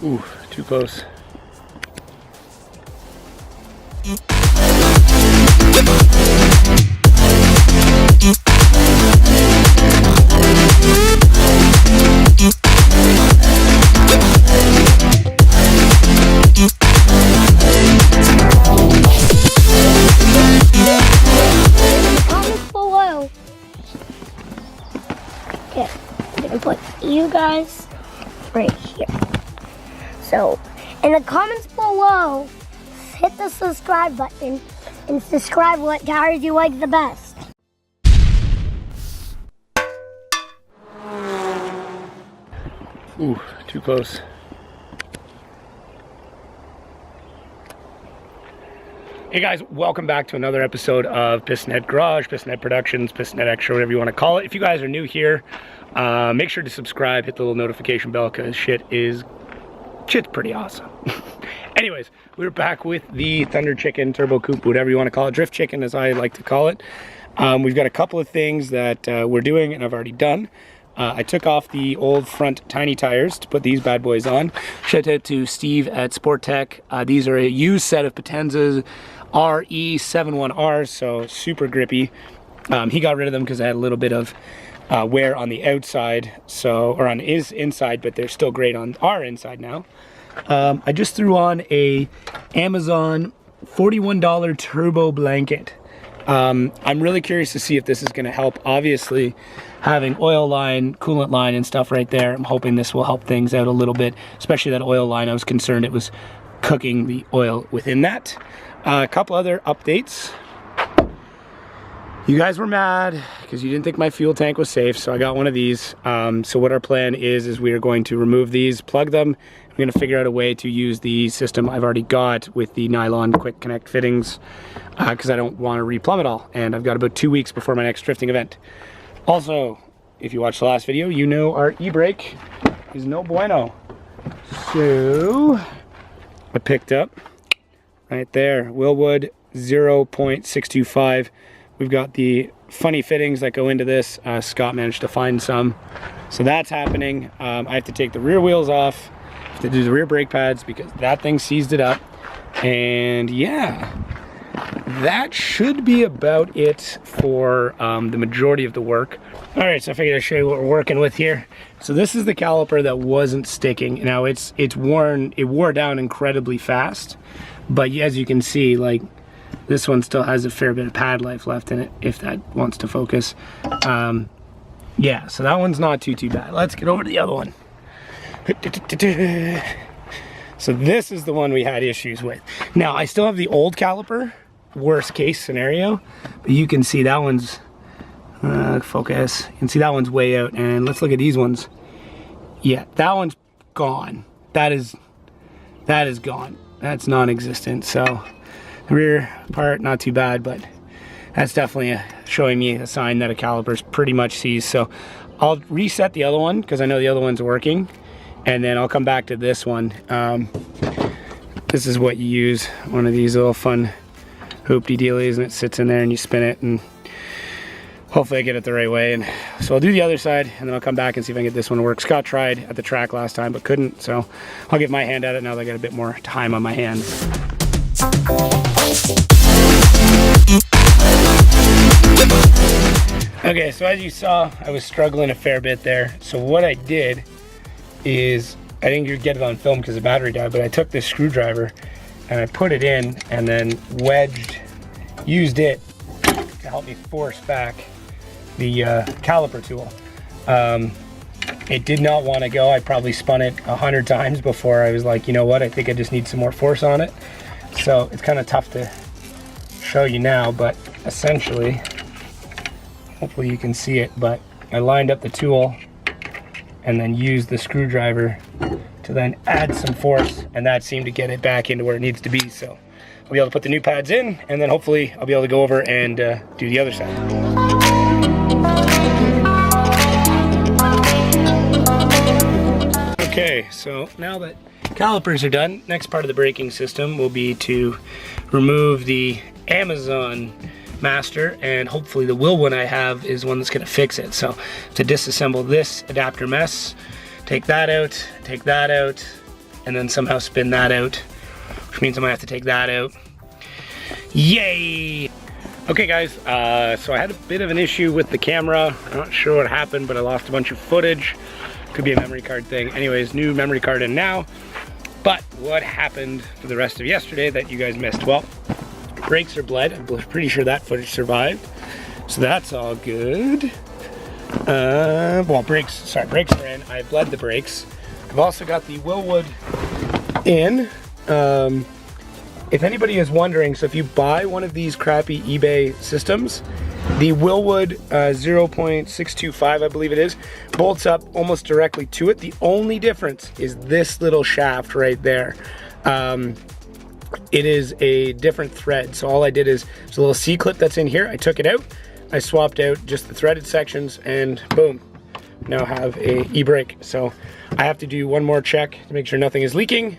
Ooh, too close. Comments below. Okay, I'm gonna put you guys right here. So, in the comments below, hit the subscribe button and subscribe what tires you like the best. Ooh, too close. Hey guys, welcome back to another episode of Pistonhead Garage, Pistonhead Productions, Pistonhead Extra, whatever you want to call it. If you guys are new here, make sure to subscribe, hit the little notification bell, because shit's pretty awesome. Anyways, we're back with the Driftchicken, Turbo Coupe, whatever you want to call it, Driftchicken as I like to call it. We've got a couple of things that we're doing and I've already done. I took off the old front tiny tires to put these bad boys on. Shout out to Steve at Sport Tech. These are a used set of Potenzas RE71Rs, so super grippy. He got rid of them because I had a little bit of wear on the outside, or on his inside, but they're still great on our inside now. I just threw on a Amazon $41 turbo blanket. I'm really curious to see if this is going to help. Obviously, having oil line, coolant line, and stuff right there, I'm hoping this will help things out a little bit, especially that oil line. I was concerned it was cooking the oil within that. A couple other updates. You guys were mad because you didn't think my fuel tank was safe, so I got one of these. So what our plan is we are going to remove these, plug them. I'm going to figure out a way to use the system I've already got with the nylon quick connect fittings, because I don't want to replumb it all, and I've got about 2 weeks before my next drifting event. Also, if you watched the last video, you know our e-brake is no bueno. So I picked up right there, Willwood 0.625. We've got the funny fittings that go into this. Scott managed to find some. So that's happening. I have to take the rear wheels off, I have to do the rear brake pads because that thing seized it up. And yeah, that should be about it for the majority of the work. All right, so I figured I'd show you what we're working with here. So this is the caliper that wasn't sticking. Now it wore down incredibly fast, but as you can see, like, this one still has a fair bit of pad life left in it, if that wants to focus. Yeah, so that one's not too bad. Let's get over to the other one. So this is the one we had issues with. Now, I still have the old caliper, worst case scenario, but you can see that one's, focus. You can see that one's way out, and let's look at these ones. Yeah, that one's gone. That is gone. That's non-existent, so the rear part, not too bad, but that's definitely showing me a sign that a caliper's pretty much seized. So I'll reset the other one because I know the other one's working, and then I'll come back to this one. This is what you use, one of these little fun hoopty dealies, and it sits in there and you spin it, and hopefully I get it the right way. And so I'll do the other side, and then I'll come back and see if I can get this one to work. Scott tried at the track last time but couldn't, so I'll give my hand at it now that I got a bit more time on my hands. Okay, so as you saw, I was struggling a fair bit there. So what I did is, I didn't get it on film because the battery died, but I took this screwdriver and I put it in and then used it to help me force back the caliper tool. It did not want to go. I probably spun it 100 times before I was like, you know what, I think I just need some more force on it. So it's kind of tough to show you now, but essentially, hopefully you can see it, but I lined up the tool and then used the screwdriver to then add some force, and that seemed to get it back into where it needs to be. So I'll be able to put the new pads in, and then hopefully I'll be able to go over and do the other side. Okay, so now that calipers are done, next part of the braking system will be to remove the Amazon master, and hopefully the wheel one I have is one that's going to fix it. So to disassemble this adapter mess, take that out, and then somehow spin that out, which means I'm gonna have to take that out. Yay! Okay guys, so I had a bit of an issue with the camera. I'm not sure what happened, but I lost a bunch of footage. Could be a memory card thing. Anyways, new memory card in now. But what happened for the rest of yesterday that you guys missed? Well, brakes are bled. I'm pretty sure that footage survived. So that's all good. Well, brakes are in. I bled the brakes. I've also got the Willwood in. If anybody is wondering, so if you buy one of these crappy eBay systems, the Willwood 0.625, I believe it is, bolts up almost directly to it. The only difference is this little shaft right there. It is a different thread. So all I did is, there's a little C-clip that's in here. I took it out. I swapped out just the threaded sections and boom, now have a e-brake. So I have to do one more check to make sure nothing is leaking,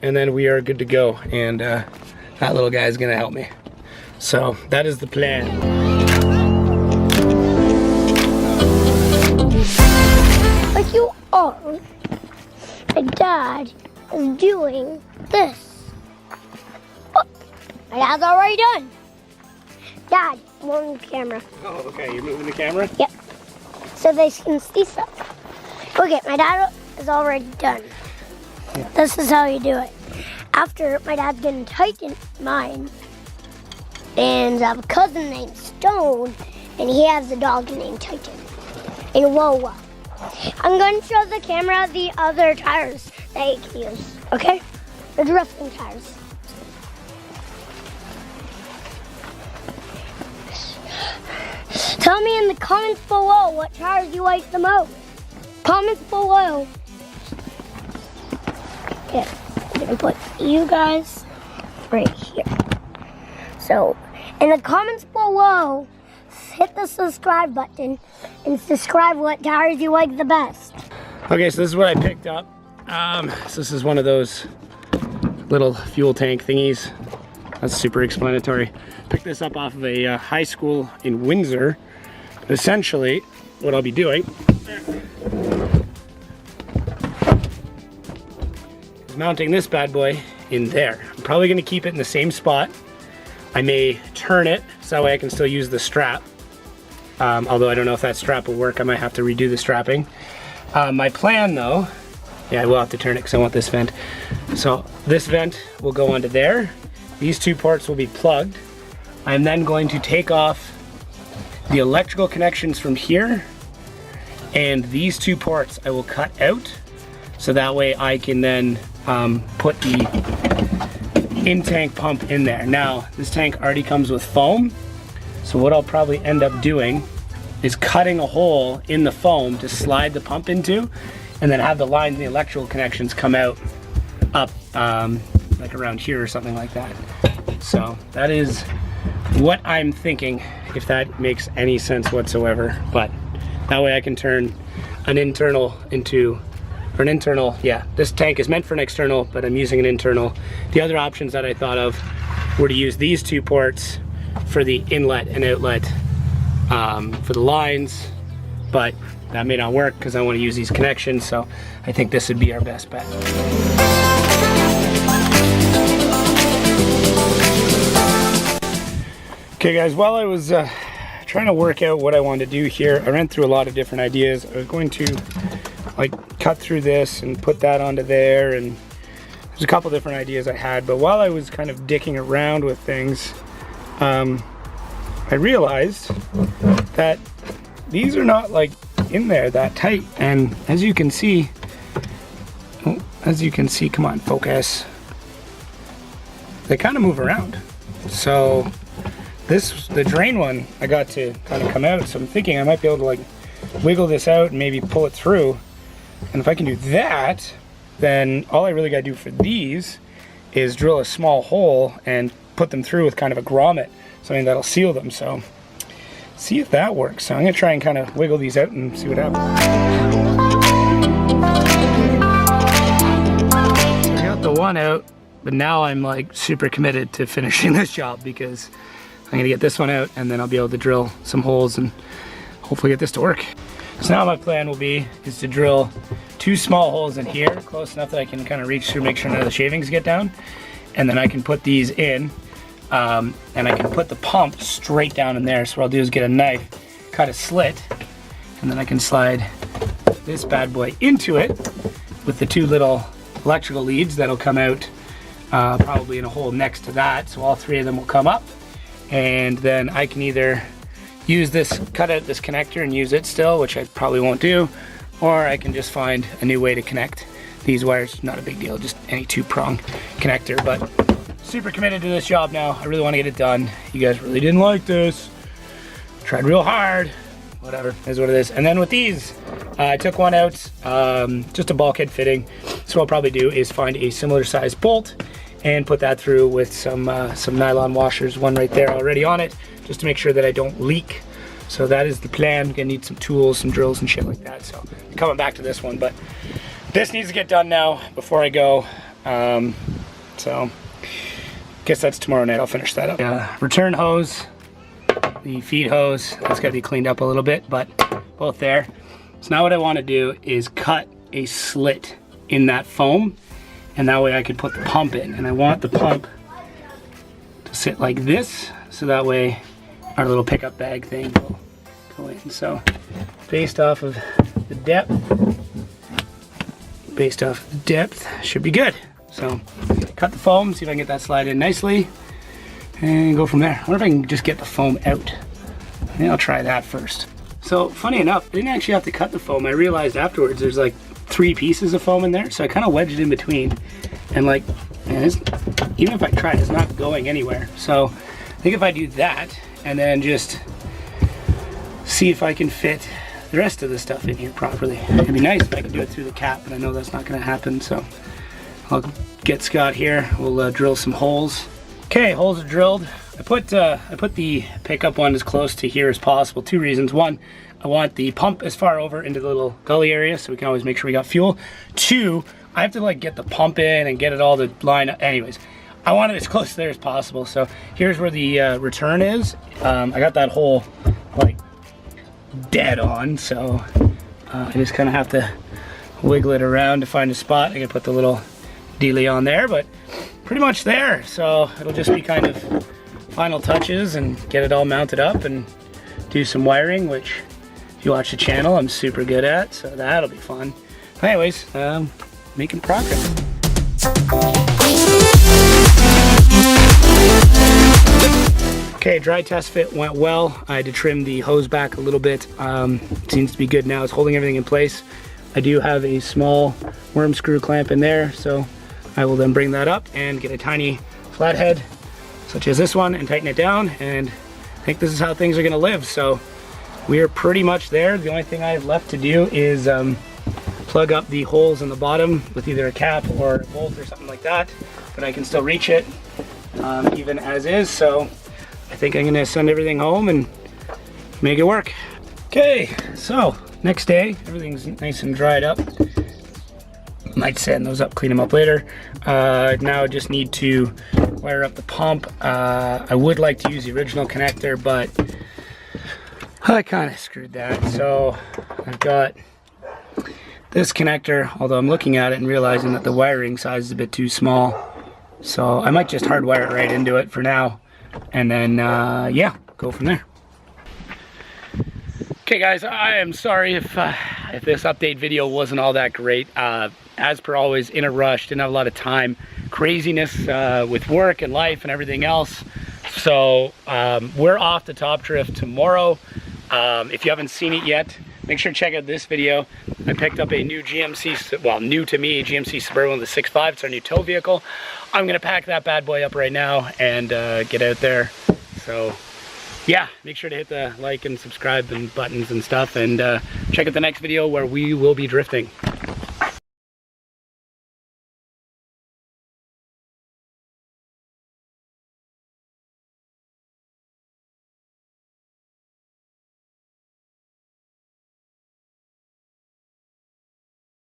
and then we are good to go. And that little guy is gonna help me. So that is the plan. Like you are, my dad is doing this. Oh, my dad's already done. Dad, move the camera. Oh, okay, you're moving the camera? Yep. So they can see stuff. Okay, my dad is already done. Yeah. This is how you do it. After, my dad's gonna tighten mine. And I have a cousin named Stone, and he has a dog named Titan. And Woa. I'm going to show the camera the other tires that you can use, okay? The drifting tires. Tell me in the comments below what tires you like the most. Comments below. Okay, I'm gonna put you guys right here. So, in the comments below, hit the subscribe button and subscribe what tires you like the best. Okay, so this is what I picked up. So this is one of those little fuel tank thingies. That's super explanatory. Picked this up off of a high school in Windsor. Essentially, what I'll be doing is mounting this bad boy in there. I'm probably gonna keep it in the same spot. I may turn it so that way I can still use the strap. Although I don't know if that strap will work. I might have to redo the strapping. My plan though, yeah, I will have to turn it because I want this vent. So this vent will go onto there. These two ports will be plugged. I'm then going to take off the electrical connections from here, and these two ports I will cut out so that way I can then put the in-tank pump in there. Now, this tank already comes with foam, so what I'll probably end up doing is cutting a hole in the foam to slide the pump into, and then have the lines and the electrical connections come out up like around here or something like that. So that is what I'm thinking, if that makes any sense whatsoever. But that way I can turn an internal into, or an internal, yeah, this tank is meant for an external, but I'm using an internal. The other options that I thought of were to use these two ports for the inlet and outlet for the lines, but that may not work because I want to use these connections, so I think this would be our best bet. Okay guys, while I was trying to work out what I wanted to do here, I ran through a lot of different ideas. I was going to like cut through this and put that onto there, and there's a couple different ideas I had, but while I was kind of dicking around with things, I realized that these are not like in there that tight, and as you can see, come on, focus, they kind of move around. So the drain one I got to kind of come out, so I'm thinking I might be able to like wiggle this out and maybe pull it through. And if I can do that, then all I really got to do for these is drill a small hole and put them through with kind of a grommet, something that'll seal them. So see if that works. So I'm gonna try and kind of wiggle these out and see what happens. I got the one out, but now I'm like super committed to finishing this job because I'm gonna get this one out and then I'll be able to drill some holes and hopefully get this to work. So now my plan will be is to drill 2 small holes in here, close enough that I can kind of reach through, make sure none of the shavings get down. And then I can put these in, and I can put the pump straight down in there. So what I'll do is get a knife, cut a slit, and then I can slide this bad boy into it with the 2 little electrical leads that'll come out probably in a hole next to that. So all 3 of them will come up, and then I can either use this, cut out this connector and use it still, which I probably won't do, or I can just find a new way to connect these wires. Not a big deal, just any 2-prong connector, but super committed to this job now. I really want to get it done. You guys really didn't like this. Tried real hard. Whatever, is what it is. And then with these, I took one out, just a bulkhead fitting. So what I'll probably do is find a similar size bolt and put that through with some nylon washers, one right there already on it, just to make sure that I don't leak. So that is the plan. Gonna need some tools, some drills and shit like that. So I'm coming back to this one, but this needs to get done now before I go. So guess that's tomorrow night. I'll finish that up. Return hose, the feed hose, that's got to be cleaned up a little bit, but both there. So now what I want to do is cut a slit in that foam, and that way I can put the pump in. And I want the pump to sit like this, so that way our little pickup bag thing will go in. So based off of the depth, should be good. So cut the foam, see if I can get that slide in nicely, and go from there. I wonder if I can just get the foam out. I think I'll try that first. So funny enough, I didn't actually have to cut the foam. I realized afterwards there's like 3 pieces of foam in there, so I kind of wedged it in between, and like, man, even if I try, it's not going anywhere. So I think if I do that and then just see if I can fit the rest of the stuff in here properly. It'd be nice if I could do it through the cap, but I know that's not going to happen. So I'll get Scott here. We'll drill some holes. Okay, holes are drilled. I put the pickup one as close to here as possible. 2 reasons. 1, I want the pump as far over into the little gully area, so we can always make sure we got fuel. 2, I have to like get the pump in and get it all to line up. Anyways, I want it as close to there as possible. So here's where the return is. I got that hole like dead on, so I just kind of have to wiggle it around to find a spot. I can put the little dealie on there, but pretty much there. So it'll just be kind of final touches and get it all mounted up and do some wiring, which if you watch the channel I'm super good at, so that'll be fun. Anyways, making progress. Okay, dry test fit went well. I had to trim the hose back a little bit. Seems to be good now. It's holding everything in place. I do have a small worm screw clamp in there, so I will then bring that up and get a tiny flathead such as this one and tighten it down, and I think this is how things are gonna live. So we are pretty much there. The only thing I have left to do is plug up the holes in the bottom with either a cap or a bolt or something like that, but I can still reach it even as is. So I think I'm gonna send everything home and make it work. Okay, so next day, everything's nice and dried up. Might sand those up, clean them up later. Now I just need to wire up the pump. I would like to use the original connector, but I kind of screwed that. So I've got this connector, although I'm looking at it and realizing that the wiring size is a bit too small. So I might just hardwire it right into it for now, and then yeah, go from there. Okay guys, I am sorry if this update video wasn't all that great. As per always, in a rush, didn't have a lot of time. Craziness with work and life and everything else. So we're off to Top Drift tomorrow. If you haven't seen it yet, make sure to check out this video. I picked up a new GMC, well, new to me, GMC Suburban with a 6.5. It's our new tow vehicle. I'm gonna pack that bad boy up right now and get out there. So yeah, make sure to hit the like and subscribe and buttons and stuff, and check out the next video where we will be drifting.